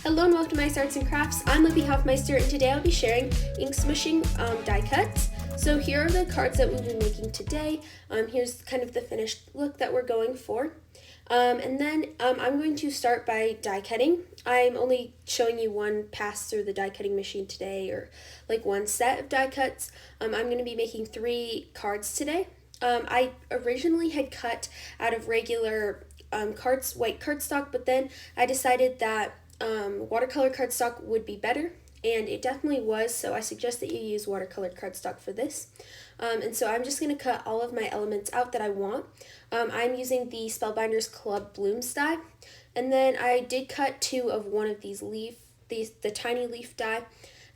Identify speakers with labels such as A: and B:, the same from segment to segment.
A: Hello and welcome to My Arts and Crafts. I'm Libby Hoffmeister and today I'll be sharing ink smooshing die cuts. So here are the cards that we'll be making today. Here's kind of the finished look that we're going for. And then I'm going to start by die cutting. I'm only showing you one pass through the die cutting machine today, or like one set of die cuts. I'm going to be making 3 cards today. I originally had cut out of regular white cardstock, but then I decided that watercolor cardstock would be better, and it definitely was, so I suggest that you use watercolor cardstock for this. And so I'm just going to cut all of my elements out that I want. I'm using the Spellbinders Club Blooms die, and then I did cut 2 of one of these the tiny leaf die,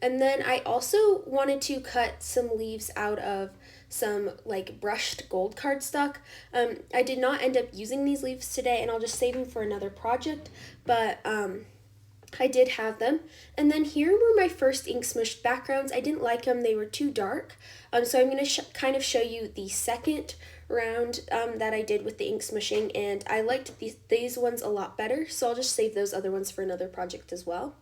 A: and then I also wanted to cut some leaves out of some like brushed gold cardstock. I did not end up using these leaves today, and I'll just save them for another project, but I did have them. And then here were my first ink smushed backgrounds. I didn't like them, they were too dark. So I'm going to kind of show you the second round that I did with the ink smushing, and I liked these ones a lot better, so I'll just save those other ones for another project as well.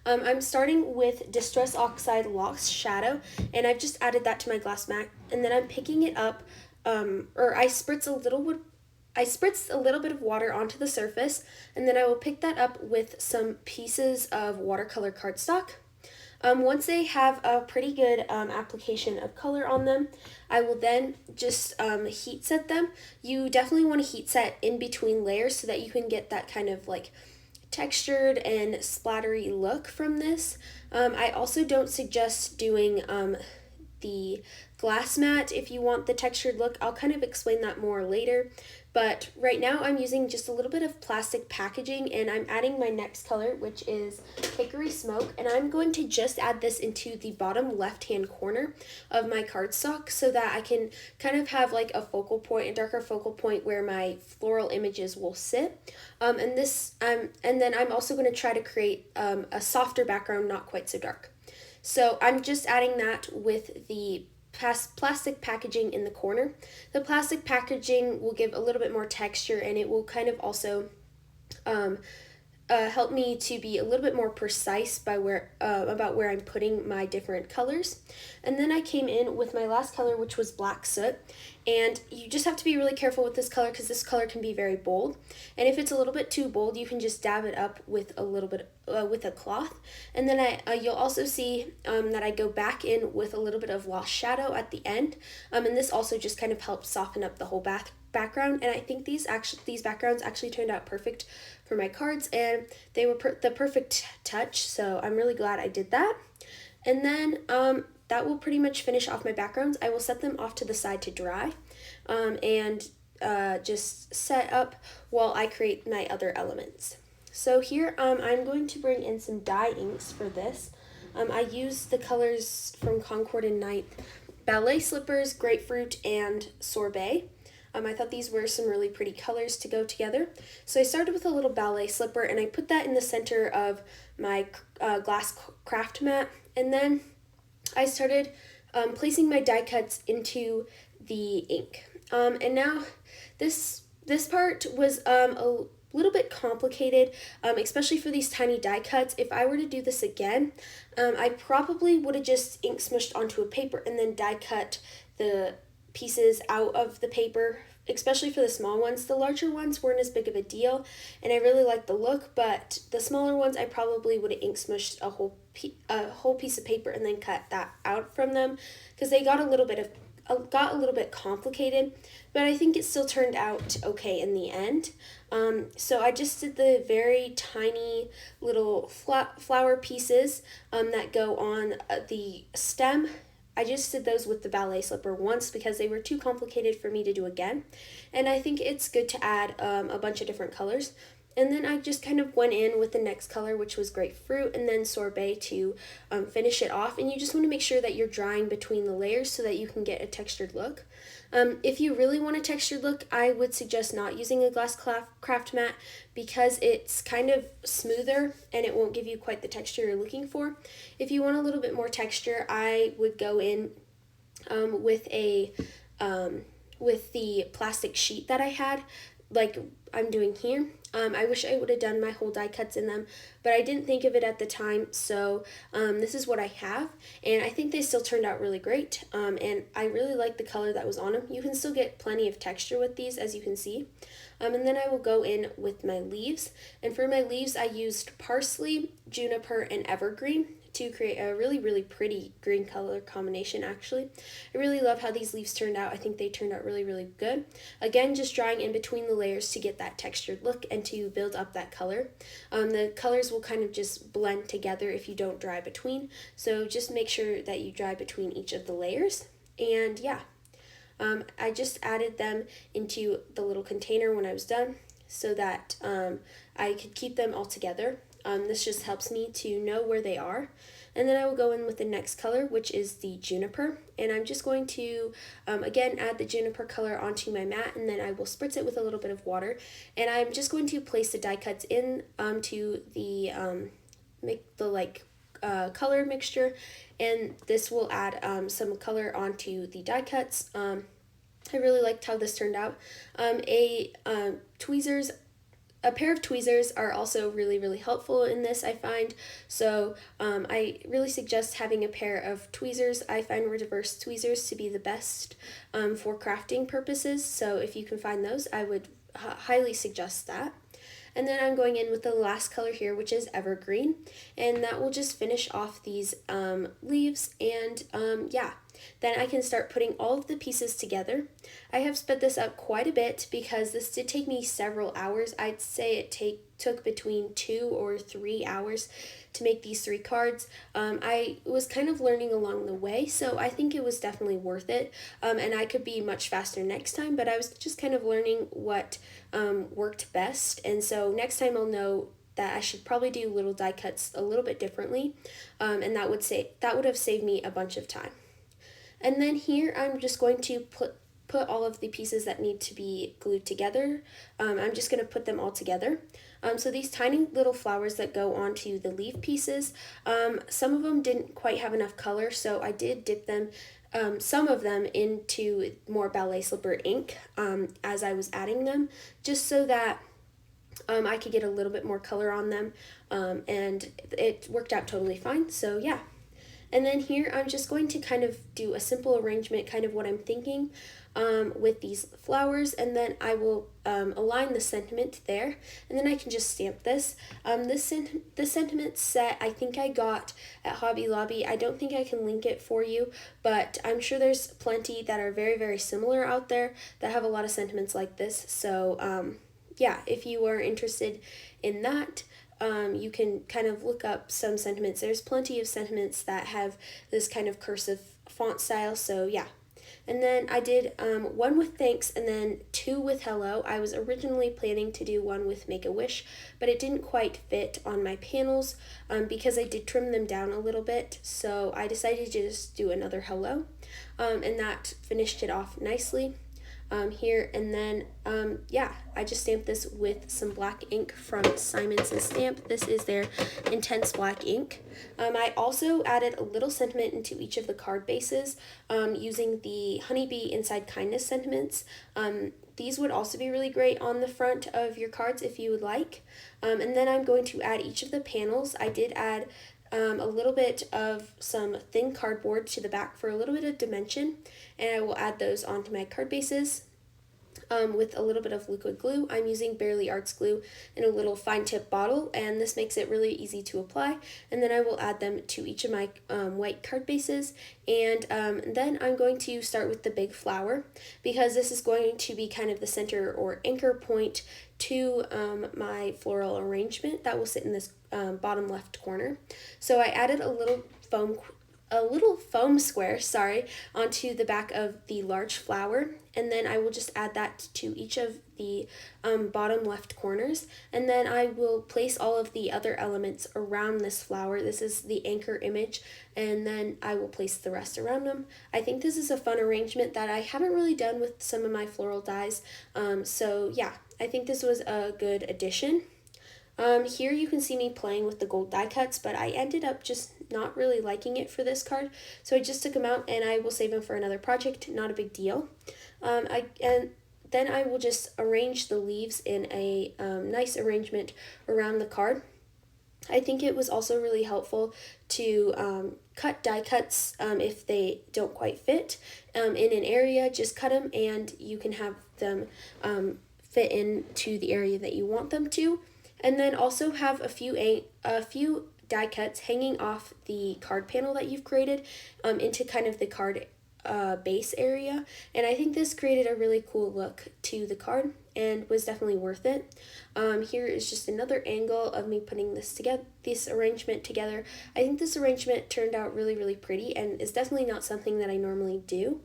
A: I'm starting with Distress Oxide Lost Shadow, and I've just added that to my glass mat, and then I'm picking it up, or I spritz a little bit of water onto the surface, and then I will pick that up with some pieces of watercolor cardstock. Once they have a pretty good application of color on them, I will then just heat set them. You definitely want to heat set in between layers so that you can get that kind of like textured and splattery look from this. I also don't suggest doing the glass mat if you want the textured look. I'll kind of explain that more later, but right now I'm using just a little bit of plastic packaging, and I'm adding my next color, which is Hickory Smoke, and I'm going to just add this into the bottom left hand corner of my cardstock so that I can kind of have like a darker focal point where my floral images will sit. And then I'm also going to try to create a softer background, not quite so dark. So I'm just adding that with the plastic packaging in the corner. The plastic packaging will give a little bit more texture, and it will kind of also help me to be a little bit more precise about where I'm putting my different colors. And then I came in with my last color, which was Black Soot, and you just have to be really careful with this color because this color can be very bold, and if it's a little bit too bold, you can just dab it up with a little bit with a cloth. And then you'll also see that I go back in with a little bit of Lost Shadow at the end, and this also just kind of helps soften up the whole background. And I think these backgrounds actually turned out perfect for my cards, and they were the perfect touch, so I'm really glad I did that. And then that will pretty much finish off my backgrounds. I will set them off to the side to dry, and just set up while I create my other elements. So here I'm going to bring in some dye inks for this. I used the colors from Concord and Night, Ballet Slippers, Grapefruit, and Sorbet. I thought these were some really pretty colors to go together. So I started with a little ballet slipper, and I put that in the center of my glass craft mat, and then I started placing my die cuts into the ink. And now this part was a little bit complicated, especially for these tiny die cuts. If I were to do this again, I probably would have just ink smushed onto a paper and then die cut the pieces out of the paper, especially for the small ones. The larger ones weren't as big of a deal, and I really liked the look, but the smaller ones I probably would have ink smushed a whole piece of paper and then cut that out from them, because they got a little bit complicated, but I think it still turned out okay in the end. So I just did the very tiny little flower pieces that go on the stem. I just did those with the ballet slipper once because they were too complicated for me to do again, and I think it's good to add a bunch of different colors. And then I just kind of went in with the next color, which was Grapefruit, and then Sorbet to finish it off. And you just want to make sure that you're drying between the layers so that you can get a textured look. If you really want a textured look, I would suggest not using a glass craft mat because it's kind of smoother and it won't give you quite the texture you're looking for. If you want a little bit more texture, I would go in with the plastic sheet that I had. like I'm doing here. I wish I would have done my whole die cuts in them, but I didn't think of it at the time, so this is what I have, and I think they still turned out really great, and I really like the color that was on them. You can still get plenty of texture with these, as you can see. And then I will go in with my leaves, and for my leaves I used parsley, juniper, and evergreen to create a really pretty green color combination. Actually, I really love how these leaves turned out. I think they turned out really good. Again, just drawing in between the layers to get that textured look and to build up that color. The colors will kind of just blend together if you don't dry between, so just make sure that you dry between each of the layers. And yeah, I just added them into the little container when I was done so that I could keep them all together. This just helps me to know where they are. And then I will go in with the next color, which is the juniper. And I'm just going to, again, add the juniper color onto my mat, and then I will spritz it with a little bit of water. And I'm just going to place the die cuts in to the, color mixture. And this will add some color onto the die cuts. I really liked how this turned out. A pair of tweezers are also really helpful in this, I find. So I really suggest having a pair of tweezers. I find reverse tweezers to be the best for crafting purposes. So if you can find those, I would highly suggest that. And then I'm going in with the last color here, which is evergreen, and that will just finish off these leaves. And yeah, then I can start putting all of the pieces together. I have sped this up quite a bit because this did take me several hours. I'd say it took between 2 or 3 hours to make these 3 cards. I was kind of learning along the way, so I think it was definitely worth it, and I could be much faster next time, but I was just kind of learning what worked best, and so next time I'll know that I should probably do little die cuts a little bit differently, and that would have saved me a bunch of time. And then here I'm just going to put all of the pieces that need to be glued together. I'm just going to put them all together. So these tiny little flowers that go onto the leaf pieces, some of them didn't quite have enough color, so I did dip them, some of them, into more ballet slipper ink as I was adding them, just so that I could get a little bit more color on them, and it worked out totally fine, so yeah. And then here I'm just going to kind of do a simple arrangement, kind of what I'm thinking with these flowers, and then I will align the sentiment there, and then I can just stamp this. This sentiment set I think I got at Hobby Lobby. I don't think I can link it for you, but I'm sure there's plenty that are very similar out there that have a lot of sentiments like this. So yeah, if you are interested in that, you can kind of look up some sentiments. There's plenty of sentiments that have this kind of cursive font style, so yeah. And then I did 1 with thanks and then 2 with hello. I was originally planning to do 1 with make a wish, but it didn't quite fit on my panels because I did trim them down a little bit, so I decided to just do another hello, and that finished it off nicely. Here, and then yeah, I just stamped this with some black ink from Simons & Stamp. This is their intense black ink. I also added a little sentiment into each of the card bases using the Honeybee Inside Kindness sentiments. These would also be really great on the front of your cards if you would like. And then I'm going to add each of the panels. I did add a little bit of some thin cardboard to the back for a little bit of dimension, and I will add those onto my card bases with a little bit of liquid glue. I'm using Barely Arts glue in a little fine tip bottle, and this makes it really easy to apply. And then I will add them to each of my white card bases, and then I'm going to start with the big flower because this is going to be kind of the center or anchor point to my floral arrangement that will sit in this bottom left corner. So I added a little foam square, onto the back of the large flower, and then I will just add that to each of the bottom left corners, and then I will place all of the other elements around this flower. This is the anchor image, and then I will place the rest around them. I think this is a fun arrangement that I haven't really done with some of my floral dies, so yeah, I think this was a good addition. Here you can see me playing with the gold die cuts, but I ended up just not really liking it for this card, so I just took them out and I will save them for another project. Not a big deal. And then I will just arrange the leaves in a nice arrangement around the card. I think it was also really helpful to cut die cuts if they don't quite fit in an area. Just cut them and you can have them fit into the area that you want them to. And then also have a few die cuts hanging off the card panel that you've created into kind of the card base area, and I think this created a really cool look to the card and was definitely worth it. Here is just another angle of me putting this arrangement together. I think this arrangement turned out really pretty and is definitely not something that I normally do,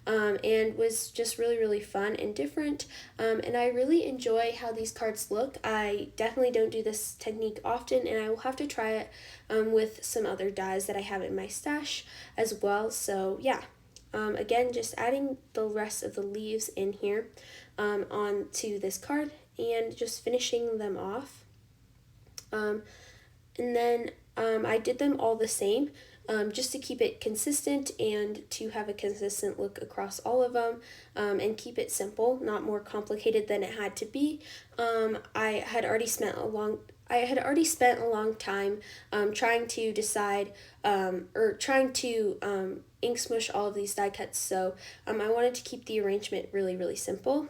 A: and was just really fun and different, and I really enjoy how these cards look. I definitely don't do this technique often, and I will have to try it with some other dies that I have in my stash as well. So yeah. Again, just adding the rest of the leaves in here onto this card and just finishing them off. And then I did them all the same just to keep it consistent and to have a consistent look across all of them and keep it simple, not more complicated than it had to be. I had already spent a long time trying to decide or trying to ink smush all of these die cuts, so I wanted to keep the arrangement really simple.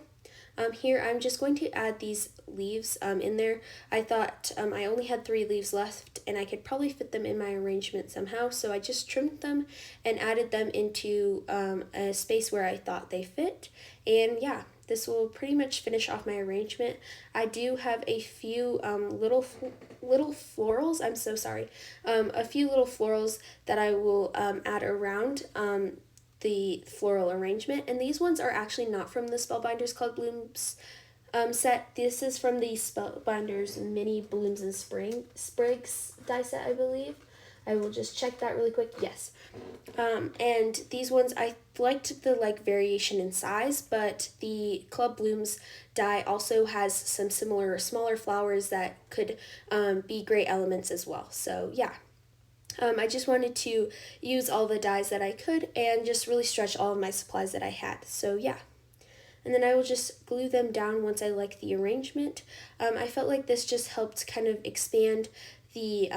A: Here I'm just going to add these leaves in there. I thought I only had 3 leaves left and I could probably fit them in my arrangement somehow, so I just trimmed them and added them into a space where I thought they fit. And yeah, this will pretty much finish off my arrangement. I do have a few little florals, I'm so sorry, a few little florals that I will add around the floral arrangement, and these ones are actually not from the Spellbinders Club Blooms set. This is from the Spellbinders Mini Blooms and Sprigs die set, I believe. I will just check that really quick. Yes. And these ones, I liked the variation in size, but the Club Blooms die also has some similar smaller flowers that could be great elements as well. So yeah. I just wanted to use all the dies that I could and just really stretch all of my supplies that I had. So yeah. And then I will just glue them down once I like the arrangement. I felt like this just helped kind of expand the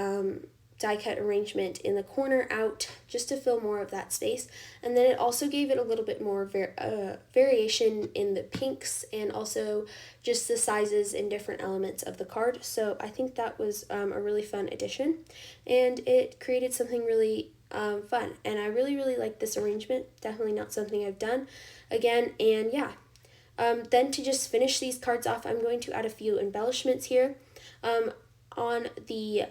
A: die cut arrangement in the corner out just to fill more of that space, and then it also gave it a little bit more variation in the pinks and also just the sizes and different elements of the card. So I think that was a really fun addition, and it created something really fun, and I really like this arrangement. Definitely not something I've done again. And yeah, then to just finish these cards off, I'm going to add a few embellishments here. On the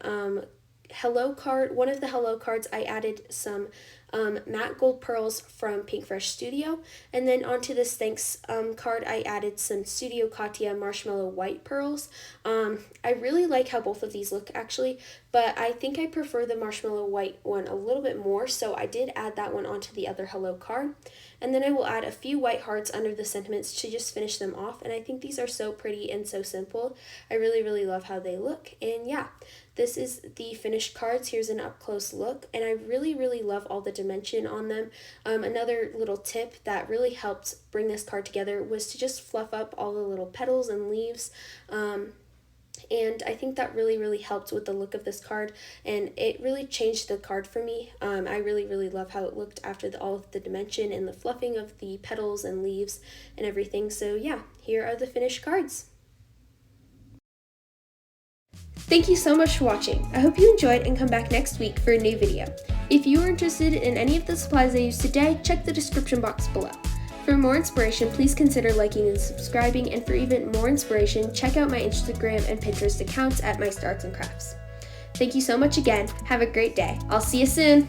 A: Hello card, one of the Hello cards, I added some matte gold pearls from Pink Fresh Studio, and then onto this Thanks card I added some Studio Katia Marshmallow White pearls. I really like how both of these look actually, but I think I prefer the Marshmallow White one a little bit more, so I did add that one onto the other Hello card. And then I will add a few white hearts under the sentiments to just finish them off, and I think these are so pretty and so simple. I really love how they look, and yeah, this is the finished cards. Here's an up-close look, and I really love all the dimension on them. Another little tip that really helped bring this card together was to just fluff up all the little petals and leaves. And I think that really helped with the look of this card, and it really changed the card for me. I really love how it looked after all of the dimension and the fluffing of the petals and leaves and everything. So yeah, here are the finished cards. Thank you so much for watching. I hope you enjoyed and come back next week for a new video. If you are interested in any of the supplies I used today, check the description box below. For more inspiration, please consider liking and subscribing, and for even more inspiration, check out my Instagram and Pinterest accounts at My Arts and Crafts. Thank you so much again. Have a great day. I'll see you soon.